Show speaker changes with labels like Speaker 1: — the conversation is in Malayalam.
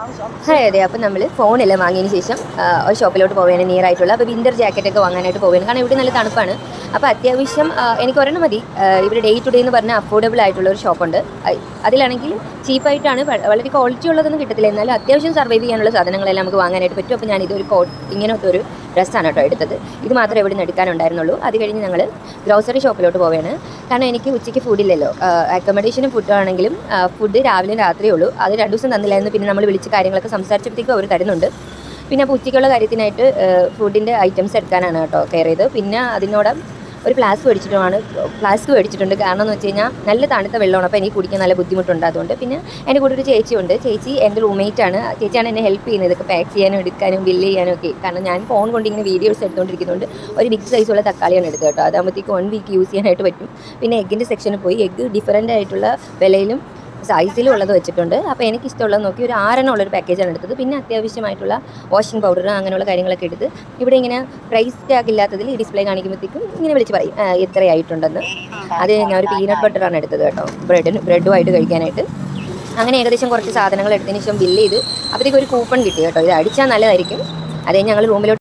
Speaker 1: അതെ. അപ്പം നമ്മൾ ഫോണെല്ലാം വാങ്ങിയതിന് ശേഷം ഒരു ഷോപ്പിലോട്ട് പോവുകയാണ് നിയർ ആയിട്ടുള്ള. അപ്പോൾ വിൻ്റർ ജാക്കറ്റൊക്കെ വാങ്ങാനായിട്ട് പോവുകയാണ്. കാരണം ഇവിടെ നല്ല തണുപ്പാണ്. അപ്പോൾ അത്യാവശ്യം എനിക്ക് ഒരെണ്ണം മതി. ഇവിടെ ഡേ ടു ഡേ എന്ന് പറഞ്ഞാൽ അഫോർഡബിൾ ആയിട്ടുള്ള ഒരു ഷോപ്പുണ്ട്. അതിലാണെങ്കിൽ ചീപ്പായിട്ടാണ്, വളരെ ക്വാളിറ്റി ഉള്ളതൊന്നും കിട്ടത്തില്ല. എന്നാലും അത്യാവശ്യം സർവൈവ് ചെയ്യാനുള്ള സാധനങ്ങളെല്ലാം നമുക്ക് വാങ്ങാനായിട്ട് പറ്റും. അപ്പോൾ ഞാൻ ഇതൊരു ഇങ്ങനത്തെ ഒരു ഡ്രസ്സാണ് കേട്ടോ എടുത്തത്. ഇത് മാത്രമേ ഇവിടെ നിന്ന് എടുക്കാനുണ്ടായിരുന്നുള്ളൂ. അത് കഴിഞ്ഞ് ഞങ്ങൾ ഗ്രോസറി ഷോപ്പിലോട്ട് പോവുകയാണ്. കാരണം എനിക്ക് ഉച്ചയ്ക്ക് ഫുഡില്ലല്ലോ. അക്കോമഡേഷനും ഫുഡാണെങ്കിലും ഫുഡ് രാവിലെ രാത്രിയേ ഉള്ളൂ. അത് 2 ദിവസം തന്നില്ലായിരുന്നു. പിന്നെ നമ്മൾ വിളിച്ച് കാര്യങ്ങളൊക്കെ സംസാരിച്ചപ്പോഴത്തേക്കും അവർ തരുന്നുണ്ട്. പിന്നെ അപ്പോൾ ഉച്ചയ്ക്കുള്ള കാര്യത്തിനായിട്ട് ഫുഡിൻ്റെ ഐറ്റംസ് എടുക്കാനാണ് കേട്ടോ കെയർ ചെയ്ത്. പിന്നെ അതിനോട് ഒരു ഫ്ലാസ്ക് മേടിച്ചിട്ടുണ്ട്. കാരണം എന്ന് വെച്ച് കഴിഞ്ഞാൽ നല്ല തണുത്ത വെള്ളമാണ്. അപ്പോൾ എനിക്ക് കുടിക്കാൻ നല്ല ബുദ്ധിമുട്ടുണ്ട്. അതുകൊണ്ട് പിന്നെ എൻ്റെ കൂടെ ഒരു ചേച്ചിയുണ്ട്. ചേച്ചി എൻ്റെ റൂംമേറ്റാണ്. ചേച്ചിയാണ് എന്നെ ഹെൽപ്പ് ചെയ്യുന്നത് ഇതൊക്കെ പാക്ക് ചെയ്യാനും എടുക്കാനും ബില്ല് ചെയ്യാനും ഒക്കെ. കാരണം ഞാൻ ഫോൺ കൊണ്ട് ഇങ്ങനെ വീഡിയോസ് എടുത്തുകൊണ്ടിരിക്കുന്നുണ്ട്. ഒരു ബിഗ് സൈസുള്ള തക്കാളിയാണ് എടുത്തത് കേട്ടോ. അതാകുമ്പോഴത്തേക്ക് 1 വീക്ക് യൂസ് ചെയ്യാനായിട്ട് പറ്റും. പിന്നെ എഗ്ഗിൻ്റെ സെക്ഷനിൽ പോയി എഗ്ഗ് ഡിഫറൻ്റ് ആയിട്ടുള്ള വിലയിലും സൈസിലും ഉള്ളത് വെച്ചിട്ടുണ്ട്. അപ്പോൾ എനിക്കിഷ്ടമുള്ളത് നോക്കി ഒരു 6 ഉള്ളൊരു പാക്കേജാണ് എടുത്തത്. പിന്നെ അത്യാവശ്യമായിട്ടുള്ള വാഷിംഗ് പൗഡർ അങ്ങനെയുള്ള കാര്യങ്ങളൊക്കെ എടുത്ത് ഇവിടെ ഇങ്ങനെ പ്രൈസ് ടാഗ് ഇല്ലാത്തതിൽ ഈ ഡിസ്പ്ലേ കാണിക്കുമ്പോഴത്തേക്കും ഇങ്ങനെ വിളിച്ച് പറയും എത്രയായിട്ടുണ്ടെന്ന്. അത് ഞാൻ ഒരു പീനട്ട് ബട്ടറാണ് എടുത്തത് കേട്ടോ, ബ്രെഡുമായിട്ട് കഴിക്കാനായിട്ട്. അങ്ങനെ ഏകദേശം കുറച്ച് സാധനങ്ങൾ എടുത്തതിന് ശേഷം ബില്ല് ചെയ്ത് അപ്പോഴത്തേക്ക് ഒരു കൂപ്പൺ കിട്ടി കേട്ടോ. ഇത് അടിച്ചാൽ നല്ലതായിരിക്കും. അതേ ഞങ്ങൾ റൂമിലോട്ട്